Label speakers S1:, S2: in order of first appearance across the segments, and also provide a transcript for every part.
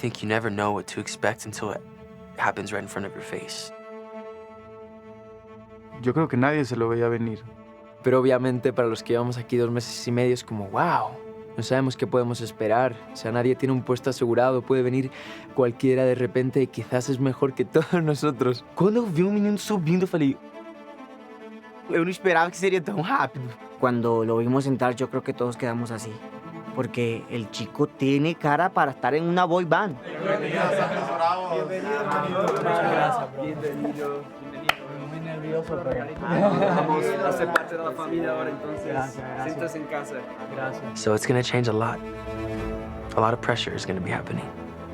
S1: think you never know what to expect until it happens right in front of your face.
S2: Yo creo que nadie se lo veía venir.
S3: Pero obviamente para los que llevamos aquí 2 meses y medio es como, wow, no sabemos qué podemos esperar. O sea, nadie tiene un puesto asegurado, puede venir cualquiera de repente y quizás es mejor que todos nosotros.
S4: Quando eu vi um menino subindo, eu falei... Eu não esperava que seria tão rápido.
S5: Cuando lo vimos entrar, yo creo que todos quedamos así. Porque el chico tiene cara para estar en una boy band.
S6: Muy nervioso, pero...
S7: Vamos a ser parte de la familia ahora, entonces. Siéntase en casa.
S6: Gracias.
S1: So it's gonna change a lot. A lot of pressure is gonna be happening.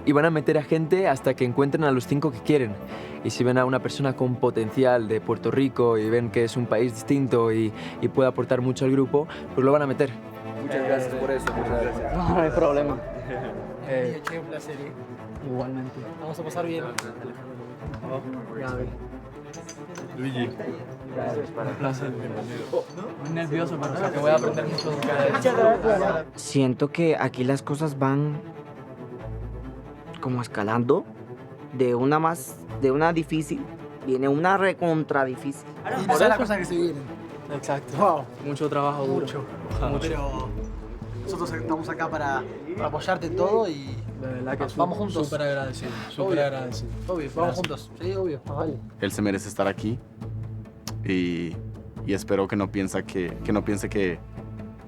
S3: Y van a meter a gente hasta que encuentren a los 5 que quieren. Y si ven a una persona con potencial de Puerto Rico y ven que es un país distinto y puede aportar mucho al grupo, pues lo van a meter.
S7: Muchas gracias por eso, muchas gracias.
S6: No, no hay problema. Un placer. Igualmente. Vamos a pasar bien. Gaby.
S2: Luigi.
S6: Un placer. Muy nervioso, pero sé que voy a aprender mucho de ustedes.
S5: Siento que aquí las cosas van como escalando. De una difícil, viene una recontra difícil.
S6: Y no sé las cosas que se vienen. Exacto. Wow. Mucho trabajo duro. Mucho.
S8: Pero nosotros estamos acá para apoyarte en todo y
S6: De verdad que
S8: vamos juntos.
S6: Súper agradecido. Súper
S8: Obvio.
S6: agradecido.
S8: Obvio, vamos
S6: Gracias.
S8: juntos. Sí, obvio. Vale.
S2: Él se merece estar aquí y espero que no piense que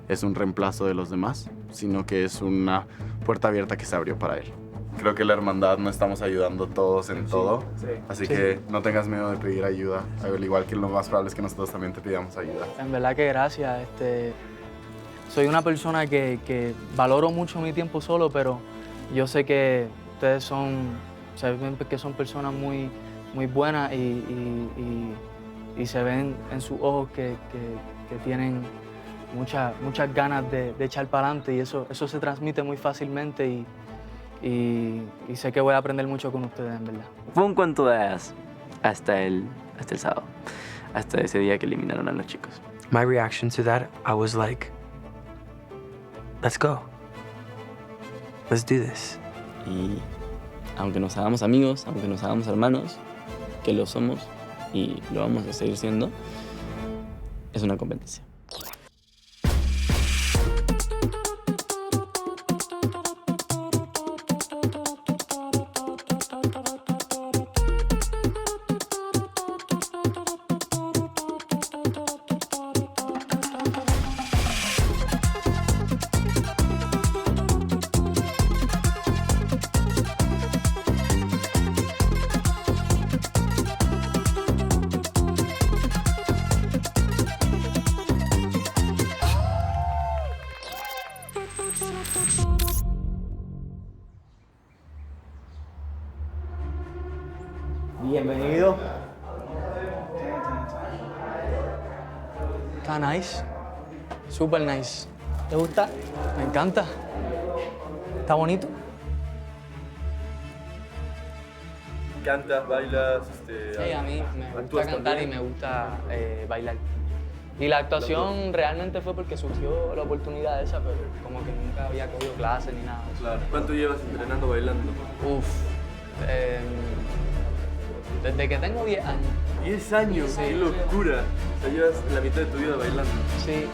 S2: es un reemplazo de los demás, sino que es una puerta abierta que se abrió para él. Creo que la hermandad nos estamos ayudando todos en todo, así que no tengas miedo de pedir ayuda, al igual que lo más probable es que nosotros también te pidamos ayuda.
S6: En verdad que gracias. Soy una persona que valoro mucho mi tiempo solo, pero yo sé que ustedes se ven que son personas muy, muy buenas y se ven en sus ojos que tienen muchas ganas de echar para adelante y eso se transmite muy fácilmente y sé que voy a aprender mucho con ustedes, en verdad.
S7: Fue un cuento de hadas hasta el sábado, hasta ese día que eliminaron a los chicos.
S1: My reaction to that, I was like, let's go. Let's do this.
S7: Y aunque nos hagamos amigos, aunque nos hagamos hermanos, que lo somos y lo vamos a seguir siendo, es una competencia.
S5: Bienvenido.
S6: Está nice. Super nice. ¿Te gusta? Me encanta. ¿Está bonito?
S2: ¿Cantas, bailas?
S6: Sí, a mí me gusta cantar y me gusta bailar. Y la actuación realmente fue porque surgió la oportunidad esa, pero como que nunca había cogido clases ni nada de eso.
S2: Claro. ¿Cuánto llevas entrenando bailando?
S6: Uf. Desde que tengo 10 años.
S2: 10 años,
S6: Sí.
S2: qué locura. O sea, llevas la mitad de tu vida bailando.
S6: Sí.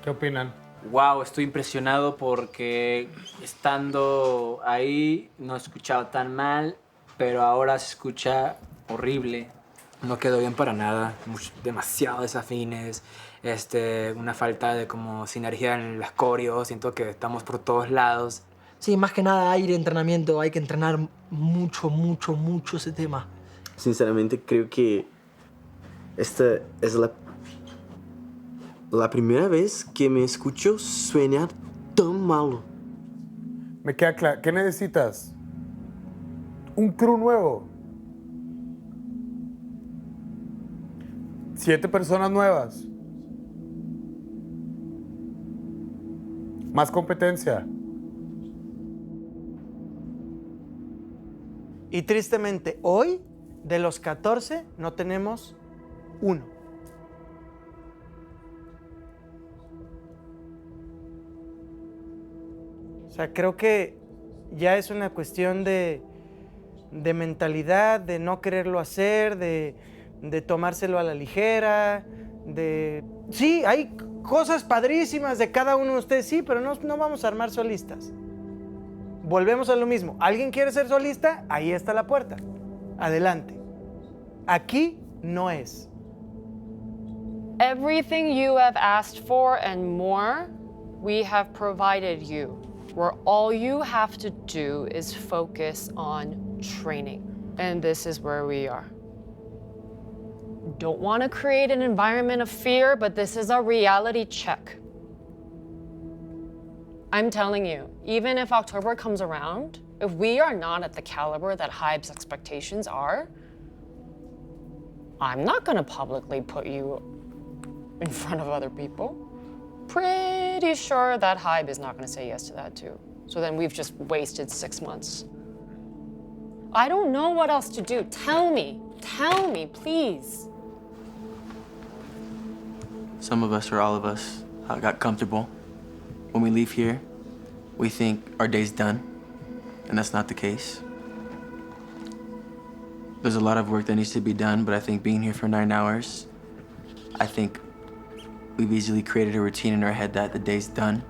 S8: ¿Qué opinan?
S9: Wow, estoy impresionado porque estando ahí no he escuchado tan mal, pero ahora se escucha horrible. No quedó bien para nada, demasiado desafines, una falta de como sinergia en las coreos, siento que estamos por todos lados.
S8: Sí, más que nada aire, entrenamiento, hay que entrenar mucho ese tema.
S10: Sinceramente creo que esta es la primera vez que me escucho sueñar tan malo.
S11: Me queda claro. ¿Qué necesitas? Un crew nuevo. 7 personas nuevas. Más competencia.
S8: Y tristemente, hoy, de los 14, no tenemos uno. O sea, creo que ya es una cuestión de mentalidad, de no quererlo hacer, de tomárselo a la ligera, de... Sí, hay cosas padrísimas de cada uno de ustedes, sí, pero no vamos a armar solistas. Volvemos a lo mismo. ¿Alguien quiere ser solista? Ahí está la puerta. Adelante. Aquí no es.
S12: Everything you have asked for and more, we have provided you. Where all you have to do is focus on training. And this is where we are. Don't want to create an environment of fear, but this is a reality check. I'm telling you, even if October comes around, if we are not at the caliber that Hybe's expectations are, I'm not gonna publicly put you in front of other people. Pretty sure that Hybe is not gonna say yes to that too. So then we've just wasted 6 months. I don't know what else to do. Tell me, please.
S9: Some of us, or all of us, got comfortable. When we leave here, we think our day's done, and that's not the case. There's a lot of work that needs to be done, but I think being here for 9 hours, I think we've easily created a routine in our head that the day's done.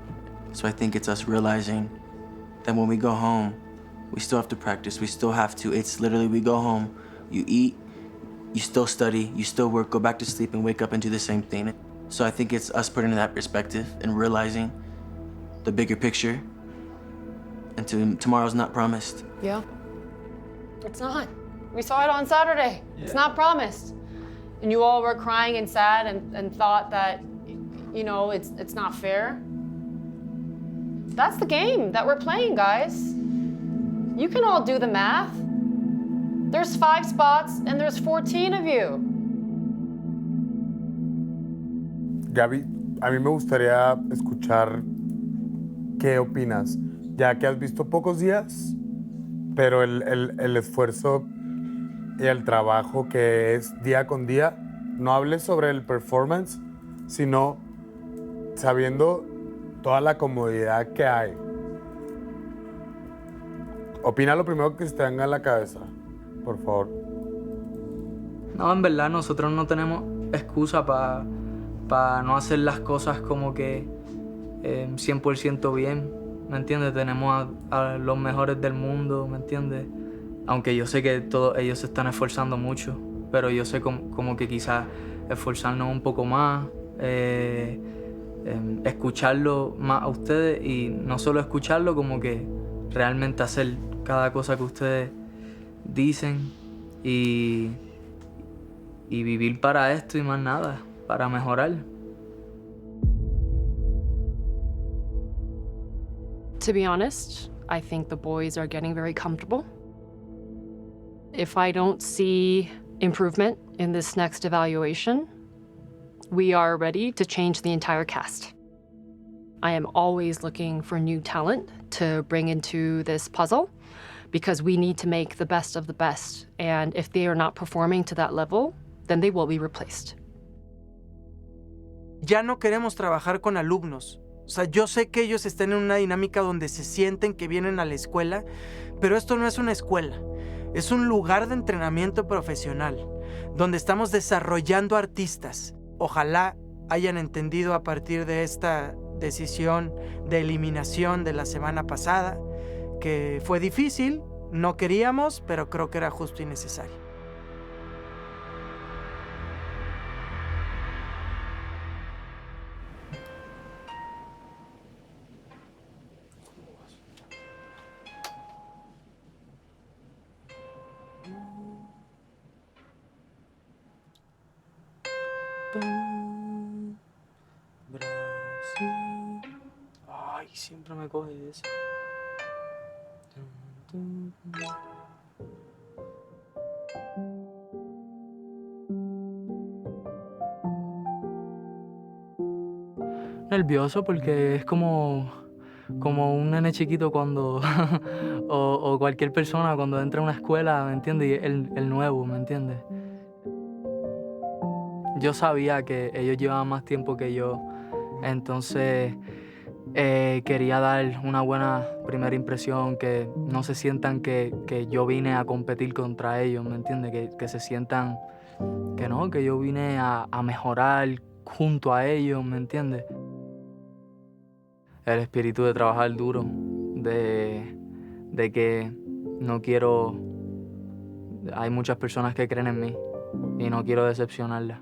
S9: So I think it's us realizing that when we go home, we still have to practice, we still have to. It's literally, we go home, you eat, you still study, you still work, go back to sleep, and wake up and do the same thing. So I think it's us putting in that perspective and realizing the bigger picture, and tomorrow's not promised.
S12: Yeah. It's not. We saw it on Saturday. Yeah. It's not promised. And you all were crying and sad and thought that, you know, it's not fair. That's the game that we're playing, guys. You can all do the math. There's 5 spots and there's 14 of you.
S11: Gaby, a mí me gustaría escuchar qué opinas, ya que has visto pocos días, pero el esfuerzo y el trabajo que es día con día, no hables sobre el performance, sino sabiendo toda la comodidad que hay. Opina lo primero que se te venga a la cabeza, por favor.
S6: No, en verdad nosotros no tenemos excusa para no hacer las cosas como que 100% bien, ¿me entiendes? Tenemos a los mejores del mundo, ¿me entiendes? Aunque yo sé que todos ellos se están esforzando mucho, pero yo sé como que quizás esforzarnos un poco más, escucharlo más a ustedes y no solo escucharlo, como que realmente hacer cada cosa que ustedes dicen y vivir para esto y más nada, para mejorar.
S12: To be honest, I think the boys are getting very comfortable. If I don't see improvement in this next evaluation, we are ready to change the entire cast. I am always looking for new talent to bring into this puzzle because we need to make the best of the best. And if they are not performing to that level, then they will be replaced.
S13: Ya no queremos trabajar con alumnos. O sea, yo sé que ellos están en una dinámica donde se sienten que vienen a la escuela, pero esto no es una escuela. Es un lugar de entrenamiento profesional, donde estamos desarrollando artistas. Ojalá hayan entendido a partir de esta decisión de eliminación de la semana pasada, que fue difícil, no queríamos, pero creo que era justo y necesario.
S6: Ay, siempre me coge eso. Nervioso porque es como un nene chiquito cuando o cualquier persona cuando entra a una escuela, ¿me entiendes? Y el nuevo, ¿me entiendes? Yo sabía que ellos llevaban más tiempo que yo, entonces quería dar una buena primera impresión, que no se sientan que yo vine a competir contra ellos, ¿me entiendes? Que se sientan que no, que yo vine a mejorar junto a ellos, ¿me entiendes? El espíritu de trabajar duro, de que no quiero... Hay muchas personas que creen en mí y no quiero decepcionarlas.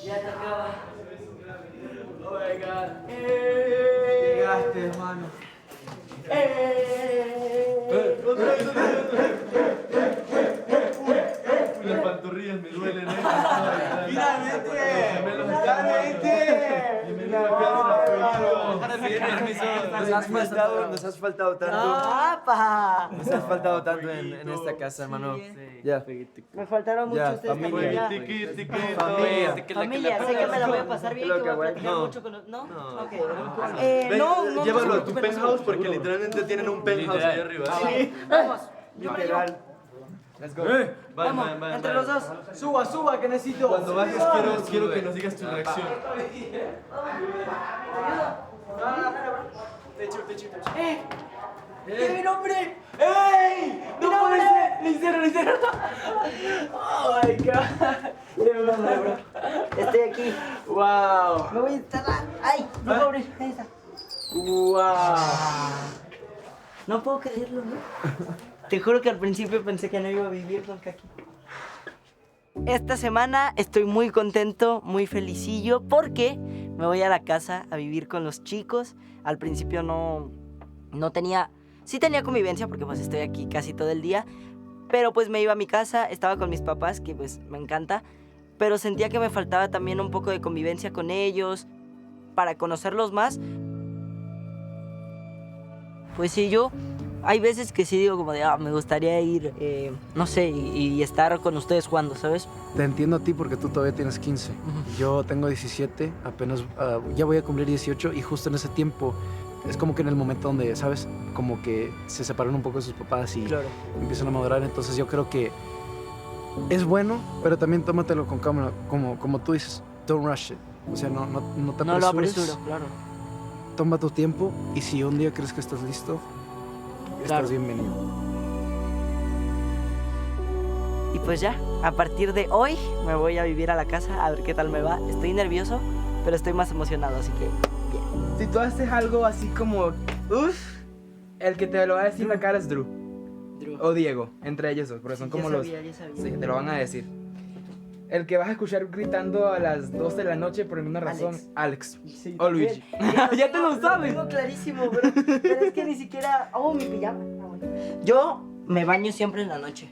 S5: Ya te acaba.
S6: Oh my God.
S5: Llegaste, hermano.
S14: Las pantorrillas me duelen,
S5: ¡Finalmente!
S3: Nos has faltado tanto.
S5: ¡Apa!
S3: Nos has faltado tanto en esta casa, hermano. Ya.
S5: Me faltaron mucho
S3: Ya,
S5: ustedes
S3: familia.
S5: también. Familia, sé que me la voy a pasar bien, que voy a platicar mucho con los... ¿No? Ok. No,
S14: llévalo a tu penthouse porque literalmente tienen un penthouse ahí arriba.
S5: Sí, vamos.
S3: Literal. Let's go.
S5: Vamos, entre los dos.
S6: Suba, que necesito.
S14: Cuando bajes quiero que nos digas tu reacción.
S5: ¡Mi nombre! ¡Ey! ¡No puede ser! ¡Lo hicieron! ¡Oh, my God! Estoy aquí.
S6: Wow.
S5: Me voy a instalar. ¡Ay! No puedo abrir. Ahí está.
S6: Wow.
S5: No puedo creerlo, ¿no? Te juro que al principio pensé que no iba a vivir nunca aquí. Esta semana estoy muy contento, muy felicillo, porque me voy a la casa a vivir con los chicos. Al principio no tenía... Sí tenía convivencia porque pues estoy aquí casi todo el día, pero pues me iba a mi casa, estaba con mis papás, que pues me encanta, pero sentía que me faltaba también un poco de convivencia con ellos, para conocerlos más. Pues sí, yo... Hay veces que sí digo como de, me gustaría ir, no sé, y estar con ustedes jugando, ¿sabes?
S15: Te entiendo a ti porque tú todavía tienes 15. Yo tengo 17, apenas, ya voy a cumplir 18 y justo en ese tiempo es como que en el momento donde, ¿sabes? Como que se separan un poco de sus papás y
S5: claro,
S15: empiezan a madurar. Entonces yo creo que es bueno, pero también tómatelo con calma, como tú dices, don't rush it. O sea, no te apresures.
S5: No lo apresuro, claro.
S15: Toma tu tiempo y si un día crees que estás listo,
S5: Claro.
S15: estás bienvenido.
S5: Y pues ya, a partir de hoy me voy a vivir a la casa a ver qué tal me va. Estoy nervioso, pero estoy más emocionado, así que bien.
S3: Si tú haces algo así como, el que te lo va a decir en la cara es Drew. O Diego, entre ellos dos, porque son como
S5: Ya
S3: los...
S5: sabía.
S3: Sí, te lo van a decir. El que vas a escuchar gritando a las 12 de la noche por ninguna razón, Alex.
S5: Sí,
S3: O Luigi.
S5: Ya te lo sabes. Lo tengo clarísimo, pero es que ni siquiera... Oh, mi pijama. Yo me baño siempre en la noche.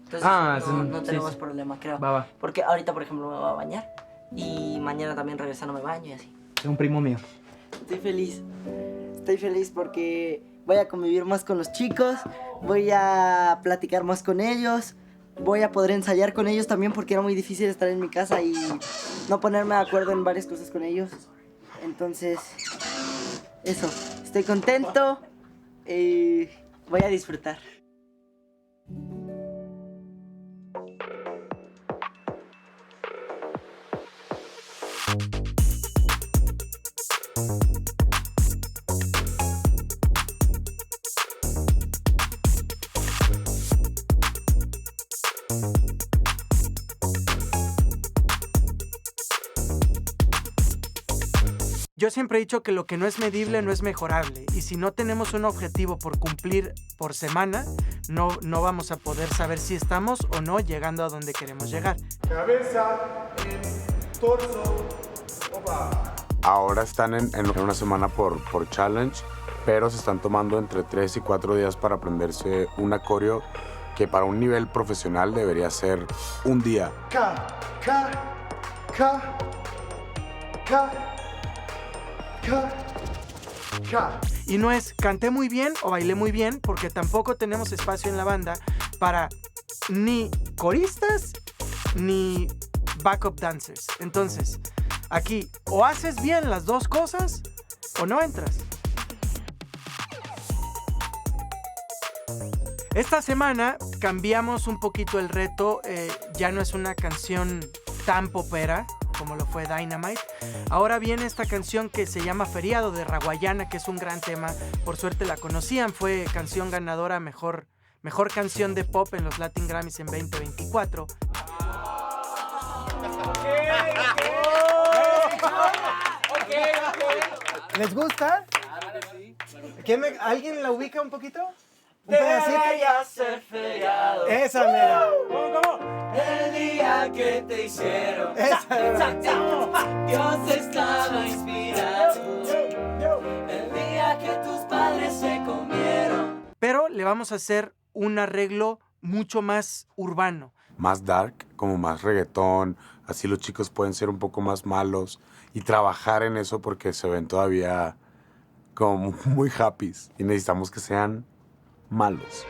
S5: Entonces no tenemos problema, creo.
S3: Va.
S5: Porque ahorita, por ejemplo, me voy a bañar. Y mañana también regresando me baño y así.
S3: Es un primo mío.
S5: Estoy feliz. Estoy feliz porque voy a convivir más con los chicos. Voy a platicar más con ellos. Voy a poder ensayar con ellos también porque era muy difícil estar en mi casa y no ponerme de acuerdo en varias cosas con ellos. Entonces, eso. Estoy contento. Voy a disfrutar.
S13: Yo siempre he dicho que lo que no es medible no es mejorable, y si no tenemos un objetivo por cumplir por semana, no vamos a poder saber si estamos o no llegando a donde queremos llegar.
S11: Cabeza, torso, opa. Ahora están en una semana por challenge, pero se están tomando entre 3 y 4 días para aprenderse un coreo que para un nivel profesional debería ser un día.
S13: Y no es canté muy bien o bailé muy bien, porque tampoco tenemos espacio en la banda para ni coristas ni backup dancers. Entonces, aquí o haces bien las dos cosas o no entras. Esta semana cambiamos un poquito el reto, ya no es una canción tan popera como lo fue Dynamite. Ahora viene esta canción que se llama Feriado de Raguayana, que es un gran tema. Por suerte la conocían, fue canción ganadora mejor canción de pop en los Latin Grammys en 2024.
S8: ¿Les gusta? ¿Alguien la ubica un poquito? ¿Un pedacito?
S16: Debería ser feriado.
S8: Esa mera.
S16: ¿Cómo? El día que te hicieron.
S8: Esa
S16: Dios estaba inspirado. El día que tus padres se comieron.
S13: Pero le vamos a hacer un arreglo mucho más urbano.
S11: Más dark, como más reggaetón, así los chicos pueden ser un poco más malos y trabajar en eso porque se ven todavía como muy happy y necesitamos que sean malos.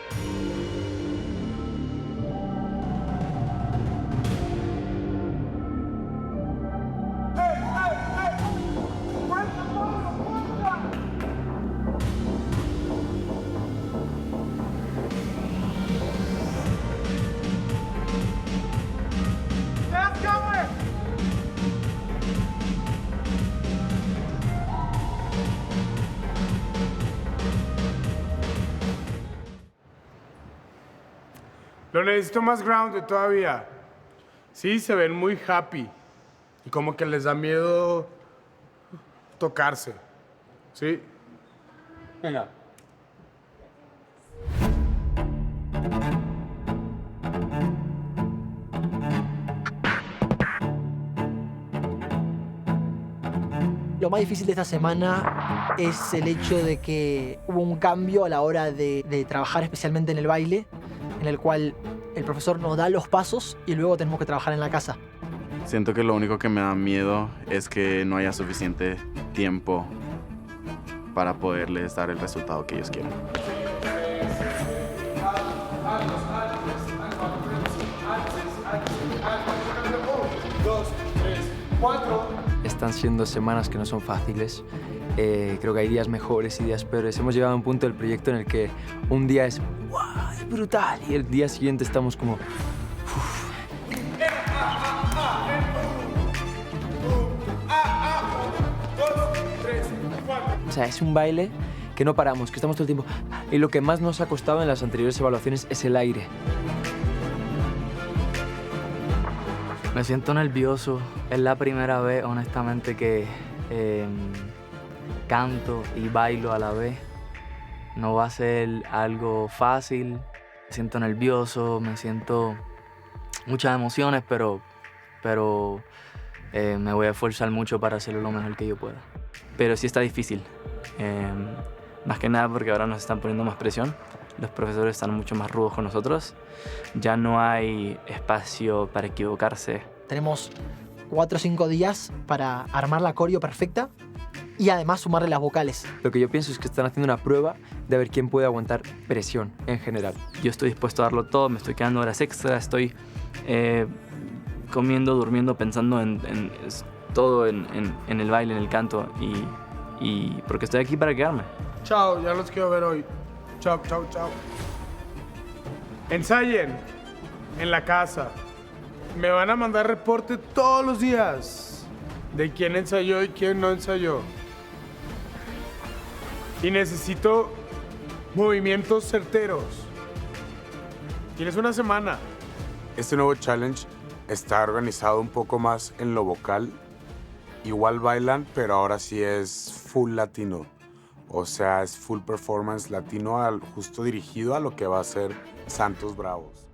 S11: Lo necesito más grounded todavía. Sí, se ven muy happy. Y como que les da miedo tocarse. ¿Sí? Venga.
S17: Lo más difícil de esta semana es el hecho de que hubo un cambio a la hora de trabajar especialmente en el baile, en el cual el profesor nos da los pasos y luego tenemos que trabajar en la casa.
S2: Siento que lo único que me da miedo es que no haya suficiente tiempo para poderles dar el resultado que ellos quieren.
S3: Están siendo semanas que no son fáciles. Creo que hay días mejores y días peores. Hemos llegado a un punto del proyecto en el que un día es ¡wow! Es brutal y el día siguiente estamos como ¡uf! O sea, es un baile que no paramos, que estamos todo el tiempo. Y lo que más nos ha costado en las anteriores evaluaciones es el aire.
S6: Me siento nervioso. Es la primera vez, honestamente, que canto y bailo a la vez. No va a ser algo fácil. Me siento nervioso, me siento muchas emociones, pero me voy a esforzar mucho para hacerlo lo mejor que yo pueda.
S7: Pero sí está difícil. Más que nada porque ahora nos están poniendo más presión. Los profesores están mucho más rudos con nosotros. Ya no hay espacio para equivocarse.
S17: Tenemos 4 o 5 días para armar la coreo perfecta y además sumarle las vocales.
S3: Lo que yo pienso es que están haciendo una prueba de ver quién puede aguantar presión en general.
S7: Yo estoy dispuesto a darlo todo, me estoy quedando horas extra, estoy comiendo, durmiendo, pensando en todo en el baile, en el canto y porque estoy aquí para quedarme.
S11: Chao, ya los quiero ver hoy. Chao, chao, chao. Ensayen en la casa. Me van a mandar reporte todos los días de quién ensayó y quién no ensayó. Y necesito movimientos certeros. Tienes una semana. Este nuevo challenge está organizado un poco más en lo vocal. Igual bailan, pero ahora sí es full latino. O sea, es full performance latino, justo dirigido a lo que va a ser Santos Bravos.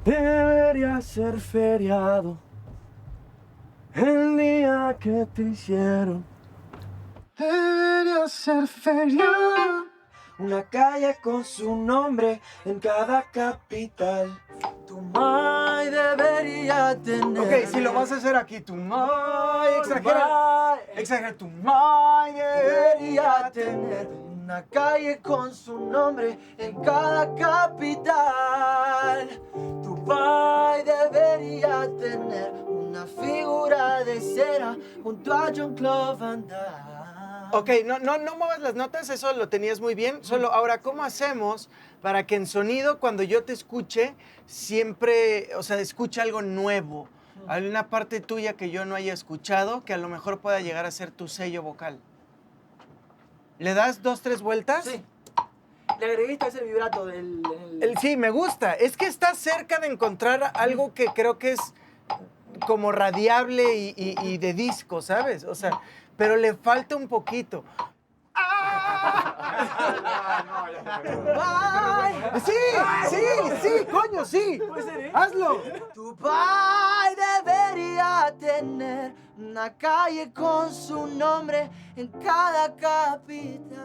S16: Debería ser feriado. El día que te hicieron debería ser feriado. Una calle con su nombre en cada capital. Tu mai debería tener.
S13: Ok, si lo vas a hacer aquí, tu mai, exagera. Exagera, tu mai debería tener
S16: una calle con su nombre en cada capital. Tu mai debería tener una figura de cera junto a Jean-Claude Van Damme.
S13: Ok, no muevas las notas, eso lo tenías muy bien. Solo ahora, ¿cómo hacemos para que en sonido, cuando yo te escuche, siempre, o sea, escuche algo nuevo? Alguna parte tuya que yo no haya escuchado, que a lo mejor pueda llegar a ser tu sello vocal. ¿Le das 2, 3 vueltas?
S17: Sí. Le agregué ese vibrato del...
S13: Sí, me gusta. Es que está cerca de encontrar algo que creo que es como radiable y de disco, ¿sabes? O sea, pero le falta un poquito. Sí, coño, sí. Hazlo.
S16: Tu pai debería tener una calle con su nombre en cada capital.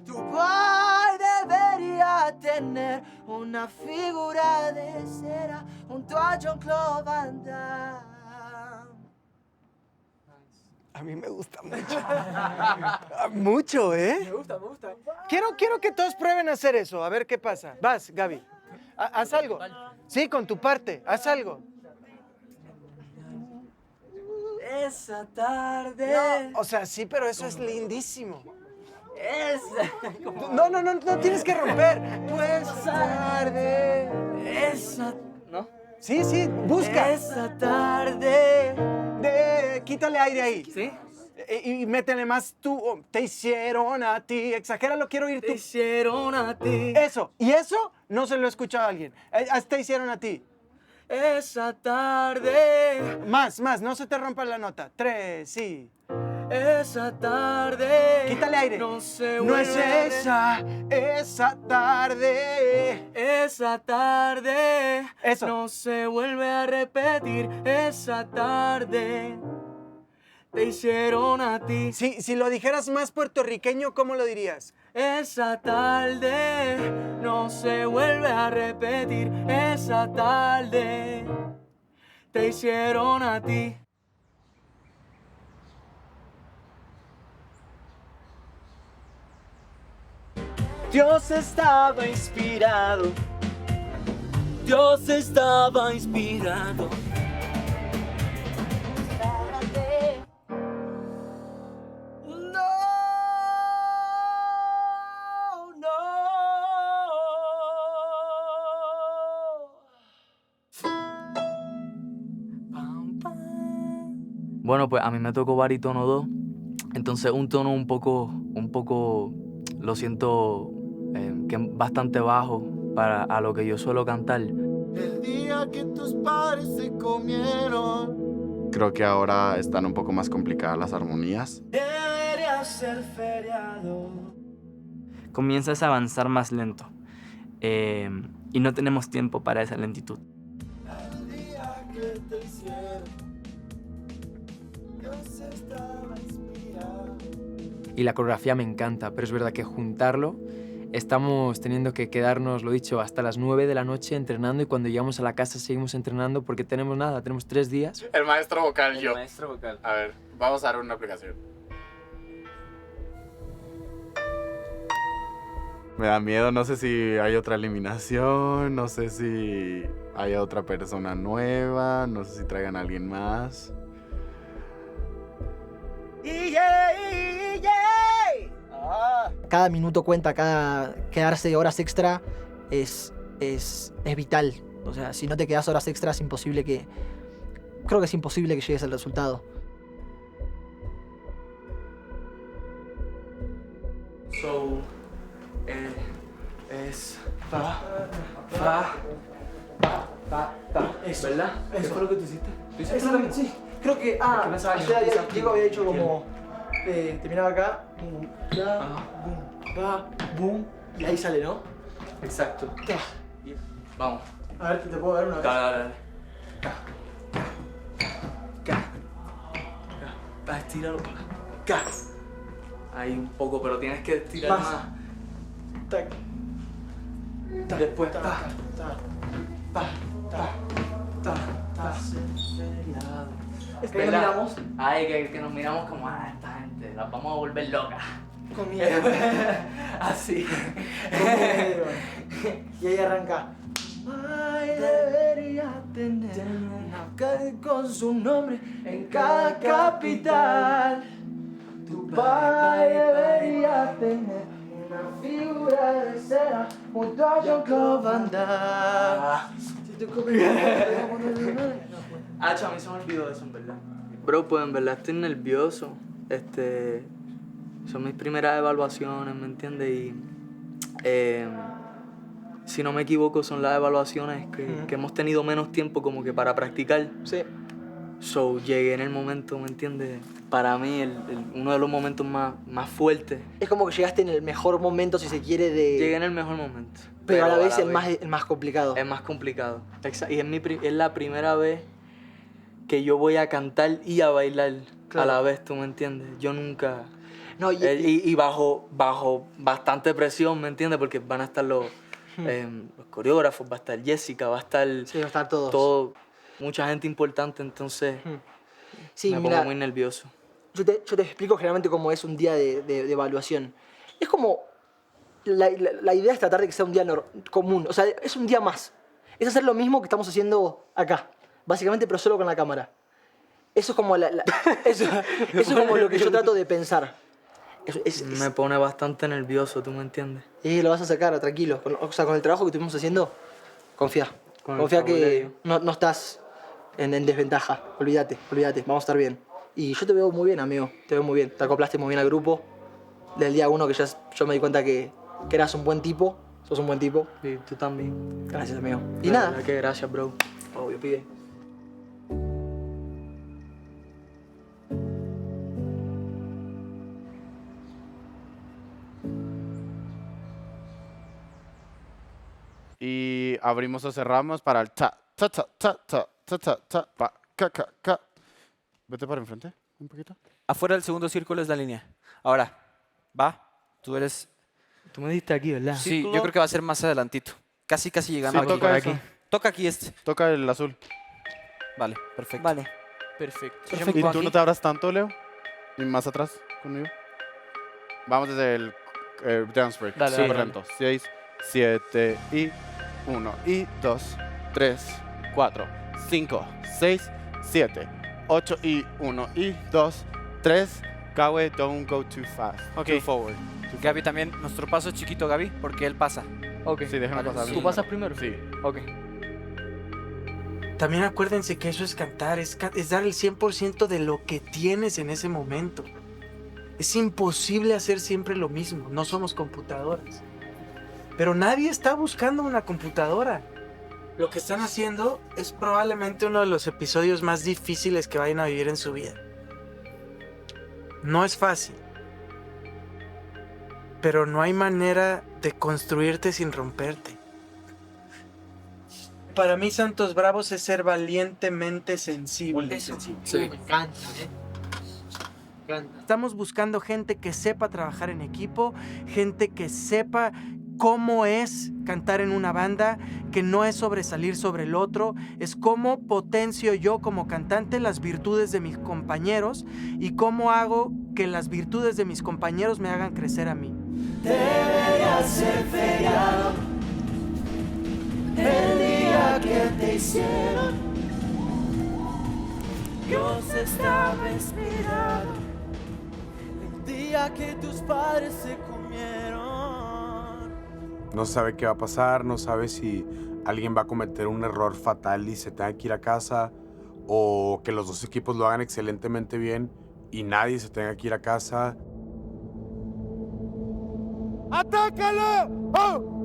S16: Tu pai debería tener una figura de cera junto a Jean-Claude Van Damme.
S13: A mí me gusta mucho. Mucho, ¿eh?
S17: Me gusta.
S13: Quiero que todos prueben a hacer eso, a ver qué pasa. Vas, Gaby. Haz algo. Sí, con tu parte, haz algo.
S16: Esa tarde.
S13: No, o sea, sí, pero eso es lindísimo.
S16: No,
S13: No tienes que romper. Esa tarde.
S16: Esa. ¿No?
S13: Sí, busca.
S16: Esa tarde.
S13: Quítale aire ahí.
S16: ¿Sí?
S13: Y métele más tú. Te hicieron a ti. Exagéralo, quiero oír tú.
S16: Te hicieron a ti.
S13: Eso. Y eso no se lo he escuchado a alguien. Te hicieron a ti.
S16: Esa tarde.
S13: Más. No se te rompa la nota. 3, sí.
S16: Esa tarde.
S13: Quítale aire.
S16: No
S13: es esa tarde.
S16: Esa tarde.
S13: Eso.
S16: No se vuelve a repetir. Esa tarde. Te hicieron a ti.
S13: Si lo dijeras más puertorriqueño, ¿cómo lo dirías?
S16: Esa tarde. No se vuelve a repetir. Esa tarde. Te hicieron a ti. Dios estaba inspirado. Dios estaba inspirado.
S7: Bueno, pues a mí me tocó barítono 2, entonces un tono un poco, lo siento que es bastante bajo para a lo que yo suelo cantar.
S16: El día que tus padres se comieron.
S2: Creo que ahora están un poco más complicadas las armonías.
S16: Debería ser feriado.
S7: Comienzas a avanzar más lento y no tenemos tiempo para esa lentitud.
S16: El día que te hicieron. Dios estaba inspirado.
S3: Y la coreografía me encanta, pero es verdad que juntarlo, estamos teniendo que quedarnos, lo dicho, hasta las 9 de la noche entrenando y cuando llegamos a la casa seguimos entrenando porque tenemos 3 días.
S2: El maestro vocal yo.
S9: El maestro vocal.
S2: A ver, vamos a dar una aplicación. Me da miedo, no sé si hay otra eliminación, no sé si hay otra persona nueva, no sé si traigan a alguien más.
S17: Cada minuto cuenta, cada quedarse horas extra es vital. O sea, si no te quedas horas extra es imposible que... Creo que es imposible que llegues al resultado.
S7: So, es fa.
S17: Eso.
S7: ¿Verdad?
S17: Eso.
S7: ¿Qué fue lo que tú hiciste?
S17: Eso también, sí. Creo que... Diego había dicho como... terminaba acá, boom, ba, boom, y ahí sale, ¿no?
S7: Exacto. Vamos.
S17: A ver, te puedo dar una vez.
S7: Dale. Estíralo para acá. Ahí un poco, pero tienes que estirar más. Después,
S17: ¿Qué nos miramos?
S7: Ay, que nos miramos como a esta gente, las vamos a volver locas.
S17: Con miedo.
S7: Así.
S17: Y ahí arranca.
S16: Ay, debería tener una calle con su nombre en cada capital. Tu pai debería tener una figura de cera junto a Jean-Claude Van Damme. Si tú
S7: A mí se me olvidó eso, en verdad. Bro, pues en verdad estoy nervioso. Son mis primeras evaluaciones, ¿me entiendes? Y si no me equivoco, son las evaluaciones que hemos tenido menos tiempo como que para practicar.
S17: Sí.
S7: So, llegué en el momento, ¿me entiendes? Para mí, uno de los momentos más fuertes.
S17: Es como que llegaste en el mejor momento, si se quiere, de...
S7: Llegué en el mejor momento.
S17: Pero a la vez el más complicado.
S7: Es más complicado. Y es la primera vez que yo voy a cantar y a bailar a la vez, ¿tú me entiendes? Yo nunca...
S17: No,
S7: y bajo bastante presión, ¿me entiendes? Porque van a estar los coreógrafos, va a estar Jessica, va a estar...
S17: Sí, va a estar todos.
S7: Todo, mucha gente importante, entonces
S17: sí,
S7: me
S17: mira,
S7: pongo muy nervioso.
S17: Yo te explico generalmente cómo es un día de evaluación. Es como... La idea es tratar de que sea un día común. O sea, es un día más. Es hacer lo mismo que estamos haciendo acá. Básicamente, pero solo con la cámara. Eso es como, eso es como lo que yo trato de pensar.
S7: Me pone bastante nervioso, ¿tú me entiendes?
S17: Y lo vas a sacar, tranquilo. O sea, con el trabajo que estuvimos haciendo, confía. Confía que no estás en desventaja. Olvídate. Vamos a estar bien. Y yo te veo muy bien, amigo. Te veo muy bien. Te acoplaste muy bien al grupo. Desde el día 1 que yo me di cuenta que eras un buen tipo. Sos un buen tipo.
S7: Sí, tú también.
S17: Gracias, amigo. Y nada.
S7: Que gracias, bro.
S17: Obvio, pibe.
S2: Y abrimos o cerramos para el ta, ta, ta, ta, ta, ta, ta, ta, pa, ca, ca, ca. Vete para enfrente un poquito.
S9: Afuera del segundo círculo es la línea. Ahora, va. Tú
S7: me diste aquí, ¿verdad?
S9: Sí, yo creo que va a ser más adelantito. Casi llegando
S2: Sí, toca
S9: aquí.
S2: eso.
S9: Toca aquí
S2: Toca el azul.
S9: Vale, perfecto.
S17: Vale.
S9: Perfecto.
S2: ¿Y tú no te abras tanto, Leo? ¿Y más atrás conmigo? Vamos desde el dance break.
S9: Dale,
S2: Súper
S9: dale.
S2: lento. 6, 7 y 1 y 2, 3, 4, 5, 6, 7, 8 y 1 y 2, 3. Gawe, don't go too fast.
S9: Ok.
S2: Too forward.
S9: Gaby también, nuestro paso es chiquito, Gaby, porque él pasa.
S7: Ok.
S2: Sí, déjame pasar.
S7: ¿Tú pasas primero?
S2: Sí.
S7: Ok.
S13: También acuérdense que eso es cantar, es dar el 100% de lo que tienes en ese momento. Es imposible hacer siempre lo mismo, no somos computadoras. Pero nadie está buscando una computadora. Lo que están haciendo es probablemente uno de los episodios más difíciles que vayan a vivir en su vida. No es fácil. Pero no hay manera de construirte sin romperte. Para mí, Santos Bravos es ser valientemente sensible.
S17: Sí. Me encanta, Me encanta.
S13: Estamos buscando gente que sepa trabajar en equipo, gente que sepa cómo es cantar en una banda, que no es sobresalir sobre el otro, es cómo potencio yo como cantante las virtudes de mis compañeros y cómo hago que las virtudes de mis compañeros me hagan crecer a mí.
S16: Debería ser feriado el día que te hicieron. Dios estaba inspirado el día que tus padres se comieron.
S11: No sabe qué va a pasar, no sabe si alguien va a cometer un error fatal y se tenga que ir a casa, o que los dos equipos lo hagan excelentemente bien y nadie se tenga que ir a casa. ¡Atácalo! ¡Oh!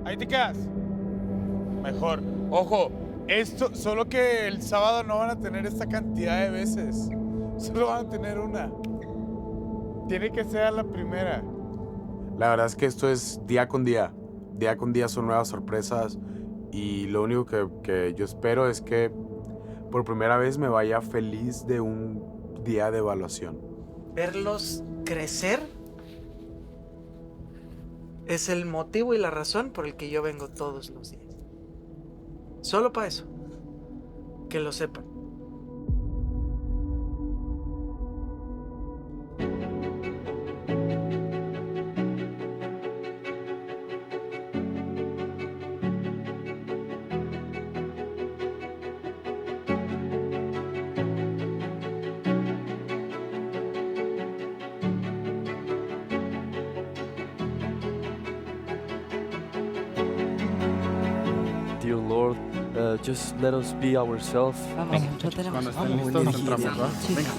S18: Ahí te quedas. Mejor. Ojo, esto, solo que el sábado no van a tener esta cantidad de veces. Solo van a tener una. Tiene que ser la primera.
S11: La verdad es que esto es día con día. Día con día son nuevas sorpresas Y lo único que yo espero es que por primera vez me vaya feliz de un día de evaluación.
S13: Verlos crecer es el motivo y la razón por el que yo vengo todos los días. Solo para eso. Que lo sepan.
S19: Dear Lord, just let us be ourselves.
S2: Venga, cuando estén listos entramos, ¿va? Venga.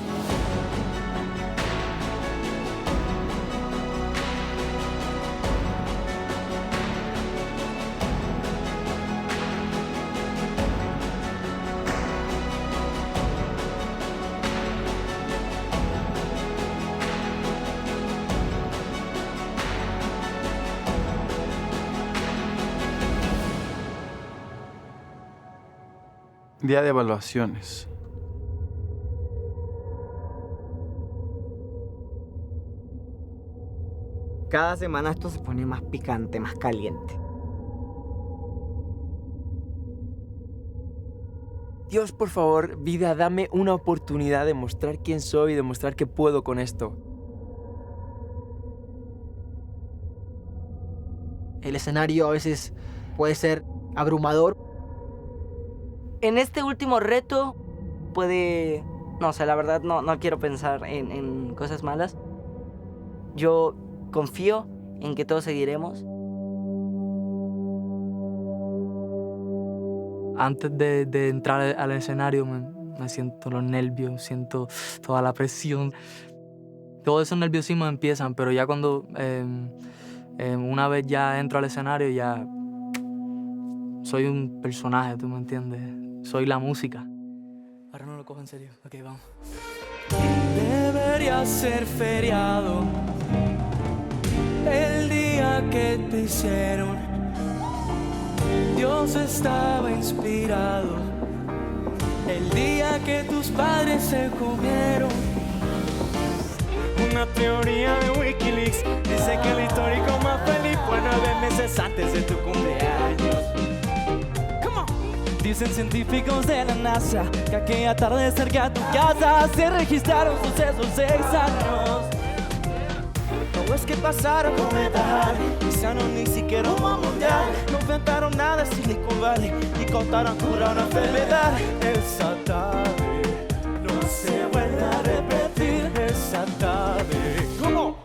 S20: Día de evaluaciones.
S5: Cada semana esto se pone más picante, más caliente.
S3: Dios, por favor, vida, dame una oportunidad de mostrar quién soy y de mostrar que puedo con esto.
S17: El escenario a veces puede ser abrumador.
S5: En este último reto puede... No sé, la verdad no quiero pensar en cosas malas. Yo confío en que todos seguiremos.
S7: Antes de entrar al escenario me siento los nervios, siento toda la presión. Todos esos nerviosismos empiezan, pero ya cuando una vez ya entro al escenario ya soy un personaje, ¿tú me entiendes? Soy la música. Ahora no lo cojo en serio. Ok, vamos.
S16: Debería ser feriado el día que te hicieron. Dios estaba inspirado el día que tus padres se comieron. Una teoría de Wikileaks dice que el histórico más feliz fue 9 meses antes de tu cumpleaños. Dicen científicos de la NASA que aquella tarde cerca a tu casa se registraron sucesos extraños. No es que pasaron cometas Halley, quizá no ni siquiera un mundial. No inventaron nada de Silicon Valley ni contaron curar una enfermedad. Esa tarde no se vuelve a repetir. Esa tarde, ¿cómo?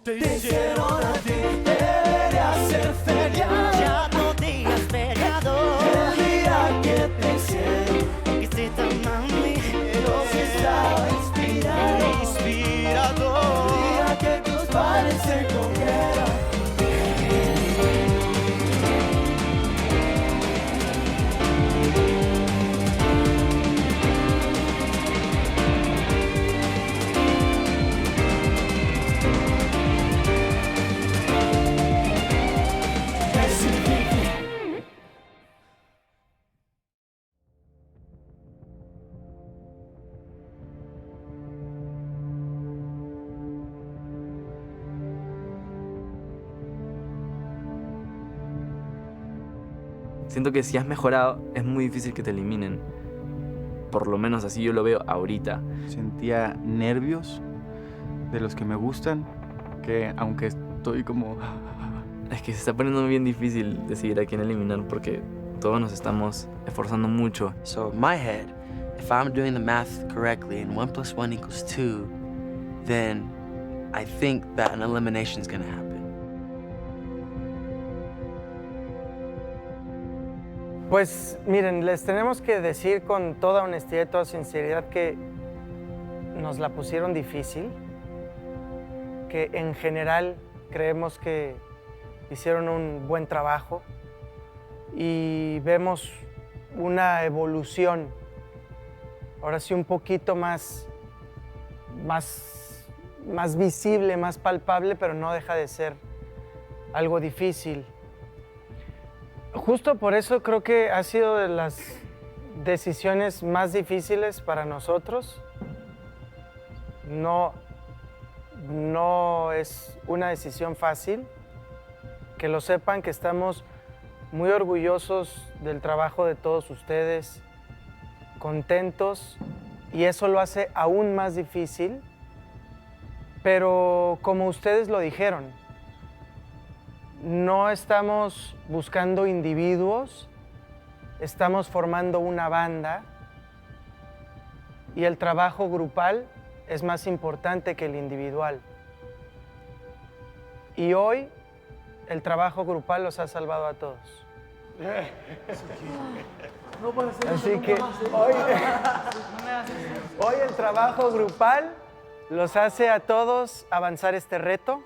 S16: Te hicieron a ti. Debería ser feriado. Ya no digas feriado. El día que te hicieron, que hiciste mami, Dios estaba inspirado. Inspirador. El día que tus padres se comieron.
S7: Siento que si has mejorado, es muy difícil que te eliminen. Por lo menos así yo lo veo ahorita.
S20: Sentía nervios de los que me gustan, que aunque estoy como...
S7: Es que se está poniendo bien difícil decidir a quién eliminar porque todos nos estamos esforzando mucho.
S1: So in my head, if I'm doing the math correctly and 1 + 1 = 2, then I think that an elimination is going to happen.
S8: Pues miren, les tenemos que decir con toda honestidad y toda sinceridad que nos la pusieron difícil, que en general creemos que hicieron un buen trabajo y vemos una evolución, ahora sí un poquito más visible, más palpable, pero no deja de ser algo difícil. Justo por eso creo que ha sido de las decisiones más difíciles para nosotros. No es una decisión fácil. Que lo sepan, que estamos muy orgullosos del trabajo de todos ustedes, contentos, y eso lo hace aún más difícil. Pero como ustedes lo dijeron, no estamos buscando individuos, estamos formando una banda y el trabajo grupal es más importante que el individual. Y hoy el trabajo grupal los ha salvado a todos. Así que hoy el trabajo grupal los hace a todos avanzar este reto,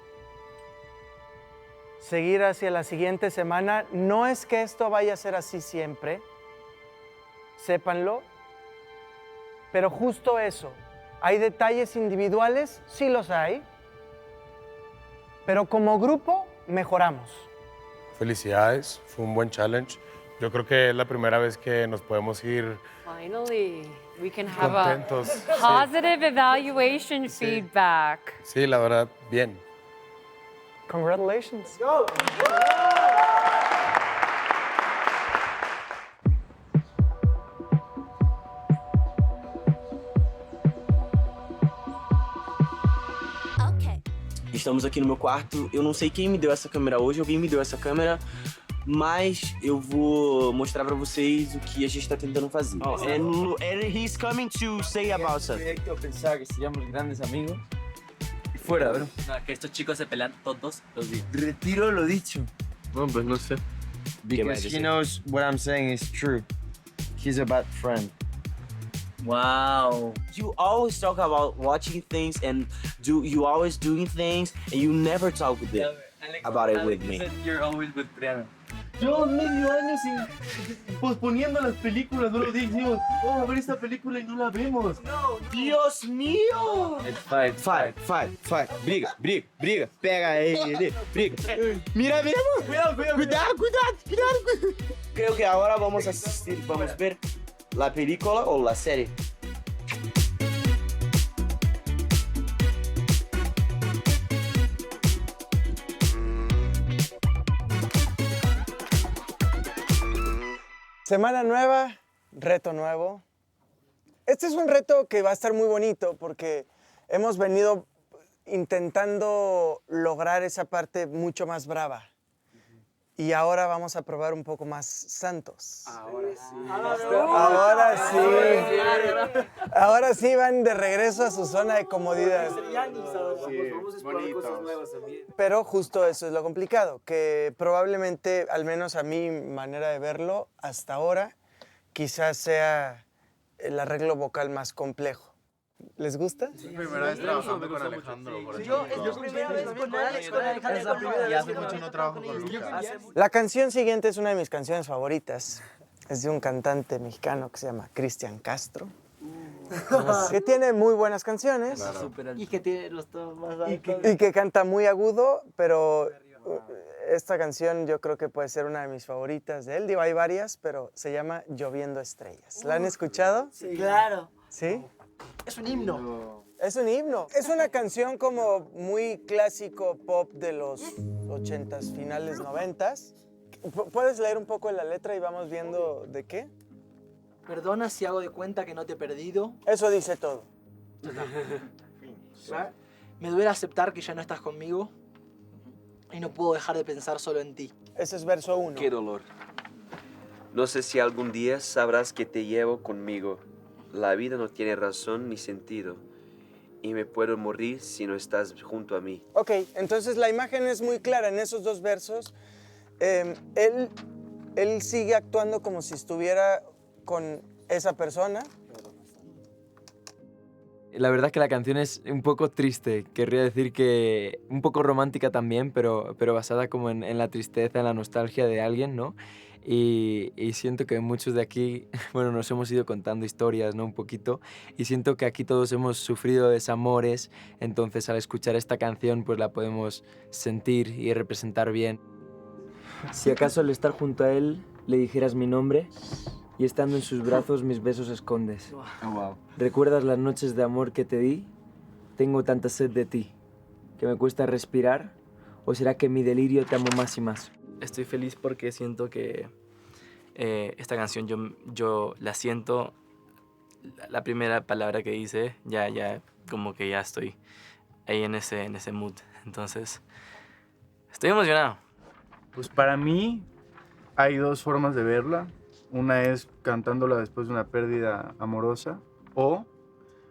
S8: seguir hacia la siguiente semana. No es que esto vaya a ser así siempre, sépanlo, pero justo eso. ¿Hay detalles individuales? Sí los hay, pero como grupo mejoramos.
S11: Felicidades, fue un buen challenge. Yo creo que es la primera vez que nos podemos ir
S21: Finally, we can have a
S11: contentos.
S21: positive evaluation feedback.
S11: Sí, la verdad, bien.
S8: Congratulations.
S10: Estamos aqui no meu quarto. Eu não sei quem me deu essa câmera hoje, alguém me deu essa câmera, mas eu vou mostrar pra vocês o que a gente tá tentando fazer. And he's coming to say about something.
S3: Yo pensaba que seríamos grandes amigos. Fuera, bro.
S7: No, que estos chicos se pelean todos los días.
S3: Retiro lo dicho.
S2: No, pues no sé.
S4: Because he knows what I'm saying is true. He's a bad friend.
S10: Wow. You always talk about watching things and you always doing things and you never talk with them about it with me.
S7: You're always with Brianna.
S14: Yo medio año posponiendo las películas, no lo dijimos. Vamos a ver esta película y no la vemos.
S10: Dios mío!
S4: Fight. Briga. Pega ele, briga. Mira. Cuidado.
S10: Creo que ahora vamos a ver la película o la serie.
S8: Semana nueva, reto nuevo. Este es un reto que va a estar muy bonito porque hemos venido intentando lograr esa parte mucho más brava. Y ahora vamos a probar un poco más santos. Ahora sí van de regreso a su zona de comodidad. Pero justo eso es lo complicado, que probablemente, al menos a mi manera de verlo, hasta ahora, quizás sea el arreglo vocal más complejo. ¿Les gusta?
S2: Es la primera vez trabajando con Alejandro. Por
S5: Yo es la primera vez con Alejandro.
S2: Y hace mucho no trabajo con Lucas.
S8: La canción siguiente es una de mis canciones favoritas. Es de un cantante mexicano que se llama Cristian Castro. Que tiene muy buenas canciones.
S5: Y que tiene los tonos más altos.
S8: Y que canta muy agudo, pero esta canción yo creo que puede ser una de mis favoritas de él. Digo, hay varias, pero se llama Lloviendo Estrellas. ¿La han escuchado?
S5: Sí, claro.
S8: ¿Sí?
S17: Es un himno.
S8: Es un himno. Es una canción como muy clásico pop de los 80s, finales 90s. ¿Puedes leer un poco la letra y vamos viendo de qué?
S17: Perdona si hago de cuenta que no te he perdido.
S8: Eso dice todo.
S17: Me duele aceptar que ya no estás conmigo y no puedo dejar de pensar solo en ti.
S8: Ese es verso 1.
S22: Qué dolor. No sé si algún día sabrás que te llevo conmigo. La vida no tiene razón ni sentido y me puedo morir si no estás junto a mí.
S8: Ok, entonces la imagen es muy clara en esos dos versos. Él sigue actuando como si estuviera con esa persona.
S3: La verdad es que la canción es un poco triste, querría decir que un poco romántica también, pero basada como en la tristeza, en la nostalgia de alguien, ¿no? Y siento que muchos de aquí, bueno, nos hemos ido contando historias, ¿no? Un poquito, y siento que aquí todos hemos sufrido desamores, entonces al escuchar esta canción pues la podemos sentir y representar bien. Si acaso al estar junto a él le dijeras mi nombre y estando en sus brazos mis besos escondes. ¿Recuerdas las noches de amor que te di? Tengo tanta sed de ti, que me cuesta respirar, ¿o será que en mi delirio te amo más y más?
S7: Estoy feliz porque siento que esta canción yo la siento, la primera palabra que dice, ya como que ya estoy ahí en ese mood. Entonces, estoy emocionado.
S20: Pues para mí hay dos formas de verla. Una es cantándola después de una pérdida amorosa o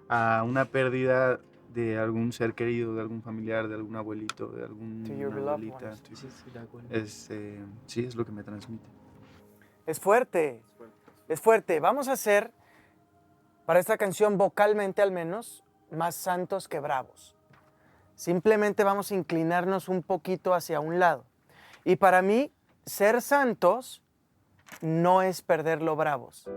S20: a una pérdida de algún ser querido, de algún familiar, de algún abuelito, de alguna abuelita. Sí, es lo que me transmite.
S8: Es fuerte, es fuerte. Vamos a ser, para esta canción, vocalmente al menos, más santos que bravos. Simplemente vamos a inclinarnos un poquito hacia un lado. Y para mí, ser santos no es perder lo bravos.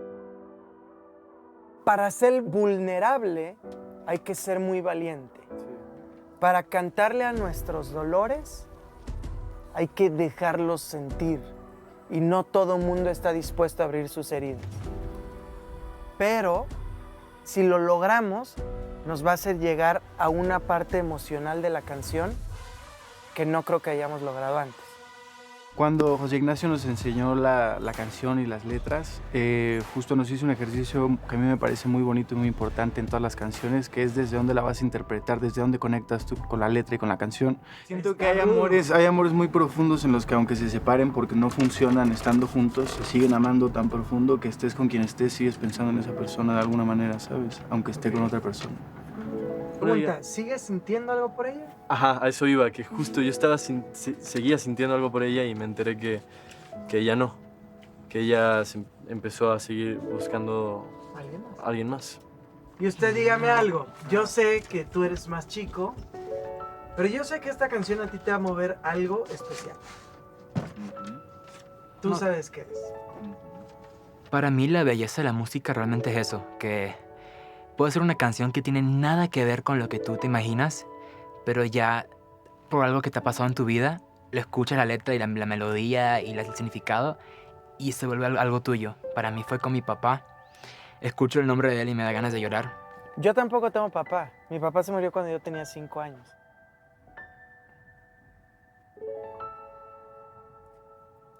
S8: Para ser vulnerable hay que ser muy valiente. Para cantarle a nuestros dolores hay que dejarlos sentir. Y no todo mundo está dispuesto a abrir sus heridas. Pero si lo logramos, nos va a hacer llegar a una parte emocional de la canción que no creo que hayamos logrado antes.
S20: Cuando José Ignacio nos enseñó la canción y las letras, justo nos hizo un ejercicio que a mí me parece muy bonito y muy importante en todas las canciones, que es desde dónde la vas a interpretar, desde dónde conectas tú con la letra y con la canción. Siento que hay amores muy profundos en los que aunque se separen porque no funcionan estando juntos, se siguen amando tan profundo que estés con quien estés, sigues pensando en esa persona de alguna manera, ¿sabes? Aunque esté con otra persona.
S8: Pregunta, ¿sigues sintiendo algo por ella?
S19: Ajá, a eso iba, que justo yo seguía sintiendo algo por ella y me enteré que ella no, que ella empezó a seguir buscando a alguien más.
S8: Y usted dígame algo, yo sé que tú eres más chico, pero yo sé que esta canción a ti te va a mover algo especial. Tú sabes qué es.
S12: Para mí la belleza de la música realmente es eso, que puede ser una canción que tiene nada que ver con lo que tú te imaginas, pero ya por algo que te ha pasado en tu vida, lo escuchas la letra y la melodía y el significado y se vuelve algo tuyo. Para mí fue con mi papá. Escucho el nombre de él y me da ganas de llorar.
S8: Yo tampoco tengo papá. Mi papá se murió cuando yo tenía 5 años.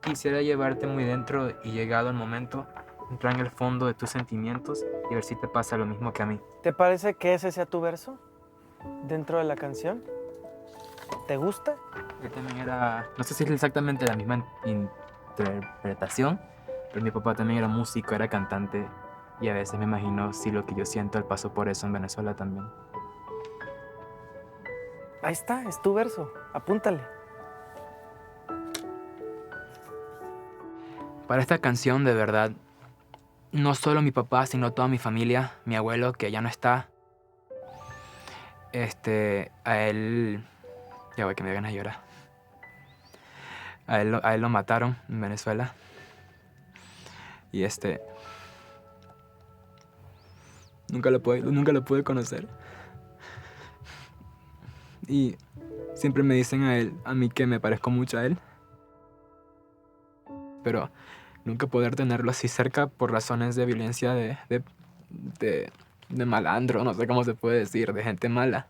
S12: Quisiera llevarte muy dentro y llegado el momento, entrar en el fondo de tus sentimientos y ver si te pasa lo mismo que a mí.
S8: ¿Te parece que ese sea tu verso dentro de la canción? ¿Te gusta?
S12: Yo también era, no sé si es exactamente la misma interpretación, pero mi papá también era músico, era cantante y a veces me imagino si lo que yo siento él pasó por eso en Venezuela también.
S8: Ahí está, es tu verso, apúntale.
S12: Para esta canción, de verdad, no solo mi papá, sino toda mi familia, mi abuelo, que ya no está, a él, ya voy que me ganas de llorar, a él lo mataron en Venezuela y nunca lo pude conocer y siempre me dicen a mí que me parezco mucho a él, pero nunca poder tenerlo así cerca por razones de violencia, de malandro, no sé cómo se puede decir, de gente mala,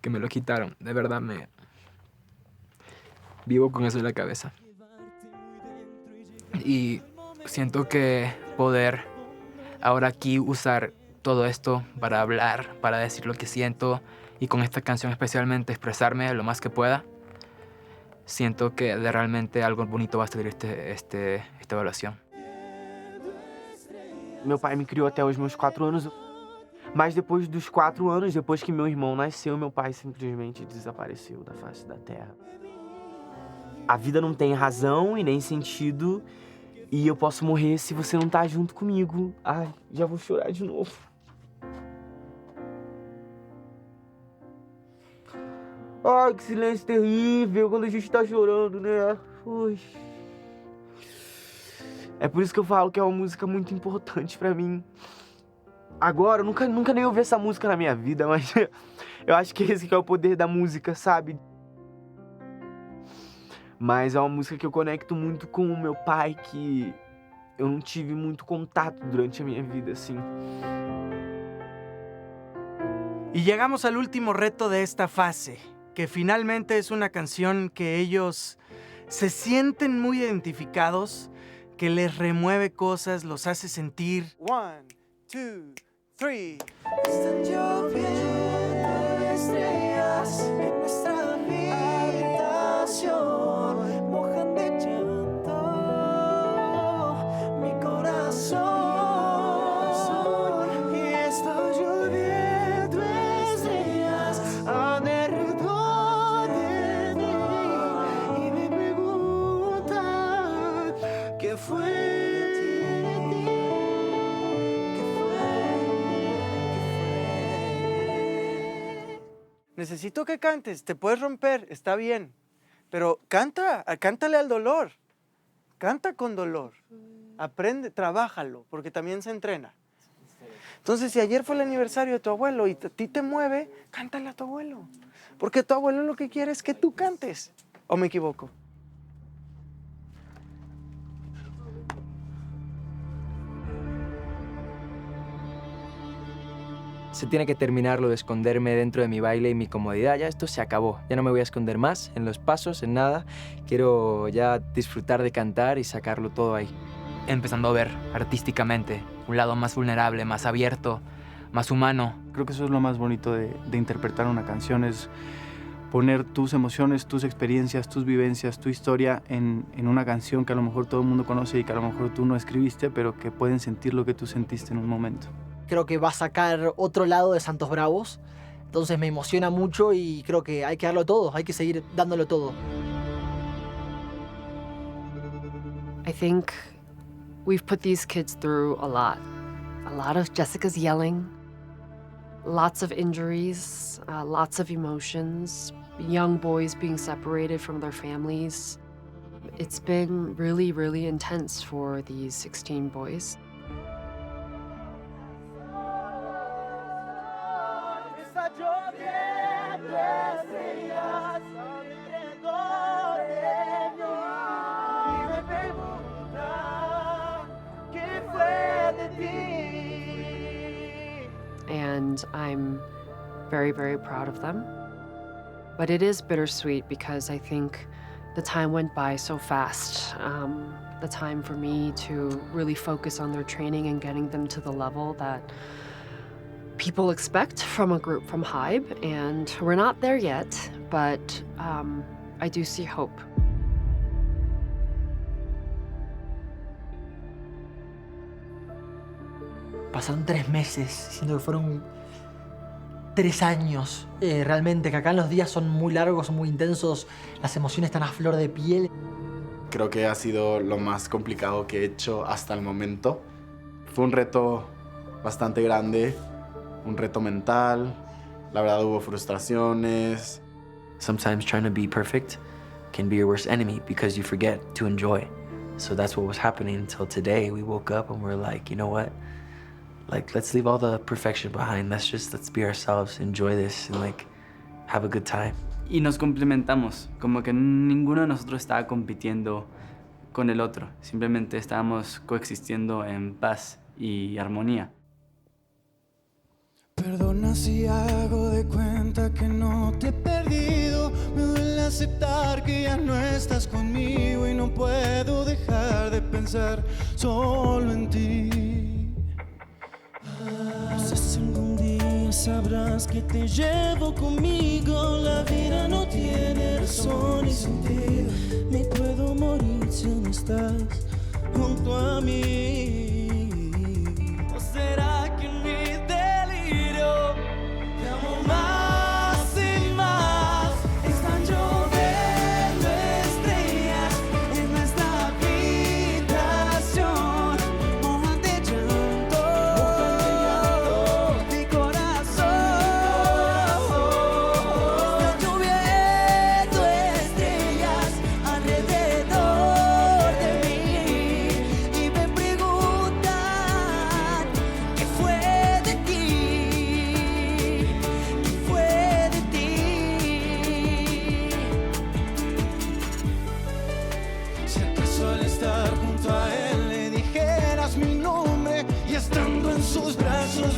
S12: que me lo quitaron. De verdad, vivo con eso en la cabeza. Y siento que poder ahora aquí usar todo esto para hablar, para decir lo que siento, y con esta canción especialmente expresarme lo más que pueda, siento que de realmente algo bonito va a salir esta evaluação.
S10: Meu pai me criou até os meus 4 anos, mas depois dos 4 anos, depois que meu irmão nasceu, meu pai simplesmente desapareceu da face da terra. A vida não tem razão e nem sentido, e eu posso morrer se você não tá junto comigo. Ai, já vou chorar de novo. Ai, que silêncio terrível quando a gente tá chorando, né? Ui. É por isso que eu falo que é uma música muito importante pra mim. Agora, eu nunca nem ouvi essa música na minha vida, mas eu acho que esse que é o poder da música, sabe?
S4: Mas é uma música que eu conecto muito com o meu pai, que eu não tive muito contato durante a minha vida, assim.
S13: Y llegamos al último reto de esta fase, que finalmente es una canción que ellos se sienten muy identificados, que les remueve cosas, los hace sentir.
S16: 1, 2, 3. Están lloviendo estrellas en nuestra habitación, mojan de llanto mi corazón. Y está lloviendo estrellas alrededor de mí y me preguntan qué fue.
S13: Necesito que cantes, te puedes romper, está bien, pero cántale al dolor, canta con dolor, aprende, trabájalo, porque también se entrena. Entonces, si ayer fue el aniversario de tu abuelo y a ti te mueve, cántale a tu abuelo, porque tu abuelo lo que quiere es que tú cantes, ¿o me equivoco?
S3: Se tiene que terminar lo de esconderme dentro de mi baile y mi comodidad. Ya esto se acabó. Ya no me voy a esconder más en los pasos, en nada. Quiero ya disfrutar de cantar y sacarlo todo ahí.
S12: Empezando a ver artísticamente un lado más vulnerable, más abierto, más humano.
S20: Creo que eso es lo más bonito de interpretar una canción, es poner tus emociones, tus experiencias, tus vivencias, tu historia en una canción que a lo mejor todo el mundo conoce y que a lo mejor tú no escribiste, pero que pueden sentir lo que tú sentiste en un momento.
S17: Creo que va a sacar otro lado de Santos Bravos, entonces me emociona mucho y creo que hay que darlo todo, hay que seguir dándolo todo.
S21: I think we've put these kids through a lot of Jessica's yelling, lots of injuries, lots of emotions, young boys being separated from their families. It's been really, really intense for these 16 boys. And I'm very, very proud of them. But it is bittersweet because I think the time went by so fast. The time for me to really focus on their training and getting them to the level that people expect from a group from Hybe. And we're not there yet, but I do see hope.
S17: Pasaron 3 meses, siento que fueron 3 años. Realmente, que acá los días son muy largos, son muy intensos, las emociones están a flor de piel.
S2: Creo que ha sido lo más complicado que he hecho hasta el momento. Fue un reto bastante grande, un reto mental. La verdad hubo frustraciones.
S1: Sometimes trying to be perfect can be your worst enemy because you forget to enjoy. So that's what was happening until today. We woke up and we're like, you know what? Like, let's leave all the perfection behind. Let's be ourselves, enjoy this, and like, have a good time.
S7: Y nos complementamos, como que ninguno de nosotros estaba compitiendo con el otro. Simplemente estábamos coexistiendo en paz y armonía.
S16: Perdona si hago de cuenta que no te he perdido. Me duele aceptar que ya no estás conmigo y no puedo dejar de pensar solo en ti. No sé si algún día sabrás que te llevo conmigo. La vida no tiene razón ni sentido. Me puedo morir si no estás junto a mí. ¿O será que en mi delirio te amo más y más? Están lloviendo estrellas en nuestra habitación. Mojan de llanto mi corazón. Están lloviendo estrellas alrededor de mí y me preguntan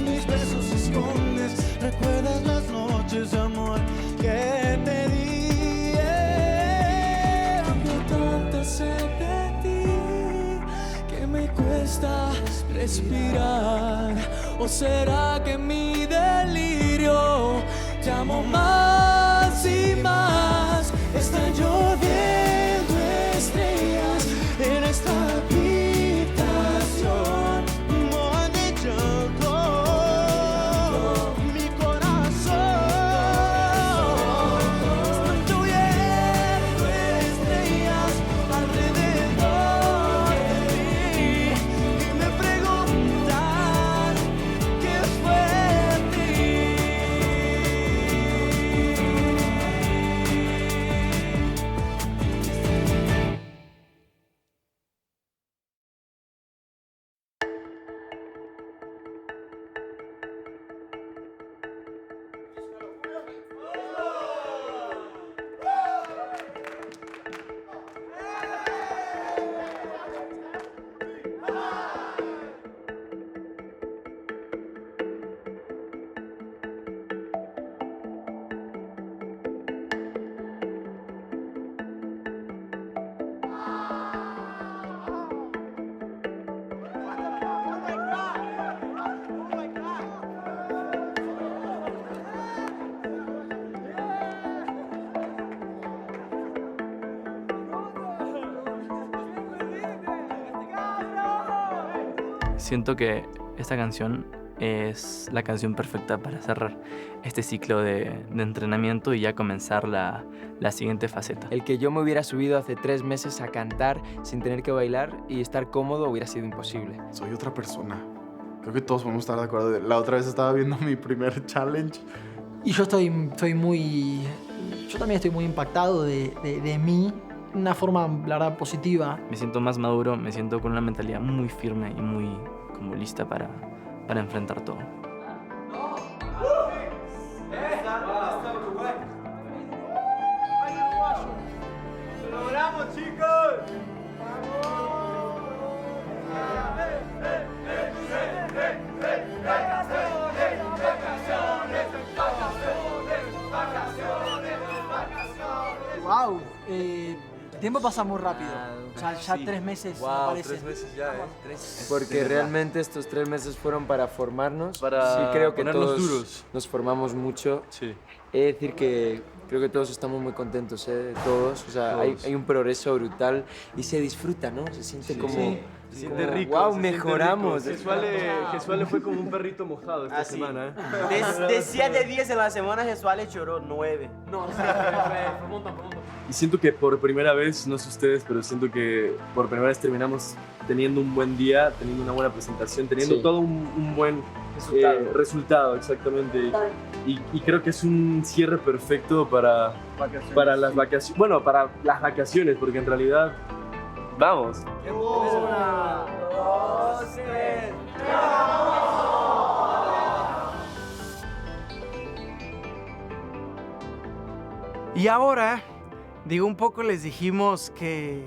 S16: mis besos escondes. Recuerdas las noches de amor que te di. Ando tanta sed de ti que me cuesta respirar. ¿O será que mi delirio te amo más y más? Están lloviendo estrellas en esta habitación. Mojan de llanto mi corazón. Están lloviendo estrellas alrededor de mí y me preguntan qué fue de ti.
S7: Siento que esta canción es la canción perfecta para cerrar este ciclo de entrenamiento y ya comenzar la siguiente faceta.
S3: El que yo me hubiera subido hace 3 meses a cantar sin tener que bailar y estar cómodo hubiera sido imposible.
S2: Soy otra persona. Creo que todos podemos estar de acuerdo. La otra vez estaba viendo mi primer challenge.
S17: Y yo estoy muy... Yo también estoy muy impactado de mí, de una forma, la verdad, positiva.
S7: Me siento más maduro, me siento con una mentalidad muy firme y muy como lista para enfrentar todo.
S16: ¡Lo logramos, chicos!
S17: ¡Wow! El tiempo pasa muy rápido. O sea, ya 3 meses, me parece.
S19: 3 meses ya,
S3: Porque realmente estos 3 meses fueron para formarnos.
S19: Para
S3: sí, creo que
S19: ponernos
S3: todos
S19: duros.
S3: nos formamos mucho.
S19: Sí.
S3: He de decir que creo que todos estamos muy contentos, ¿eh? Todos. O sea,
S19: Todos.
S3: hay un progreso brutal y se disfruta, ¿no? Se siente como...
S19: Sí. Se siente rico.
S3: ¡Wow!
S19: se siente
S3: Mejoramos.
S19: rico. Jesuale fue como un perrito mojado esta semana, ¿eh?
S10: De 7 días en la semana, Jesuale lloró 9.
S9: No, sí, fue un montón.
S19: Y siento que por primera vez, no sé ustedes, pero siento que por primera vez terminamos teniendo un buen día, teniendo una buena presentación, teniendo
S3: Sí.
S19: todo un buen resultado, exactamente. Y creo que es un cierre perfecto para las vacaciones. Bueno, para las vacaciones, porque en realidad, vamos.
S16: 1, 2, 3.
S13: Y ahora, digo, un poco les dijimos que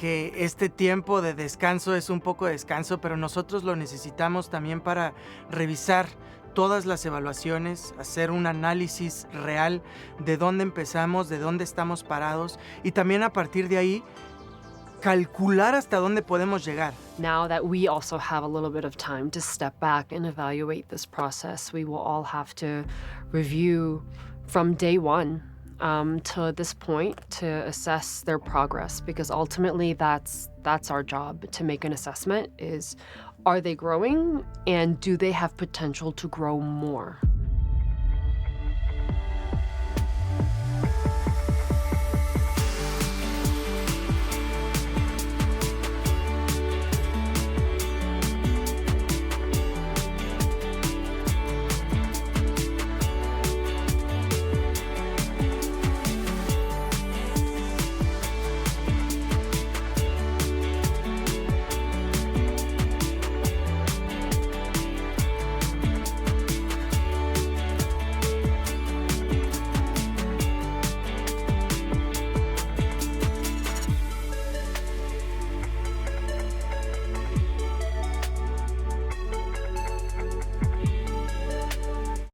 S13: este tiempo de descanso es un poco de descanso, pero nosotros lo necesitamos también para revisar todas las evaluaciones, hacer un análisis real de dónde empezamos, de dónde estamos parados y también a partir de ahí calcular hasta dónde podemos llegar.
S21: Now that we also have a little bit of time to step back and evaluate this process, we will all have to review from day one to this point to assess their progress, because ultimately that's our job, to make an assessment is, are they growing and do they have potential to grow more?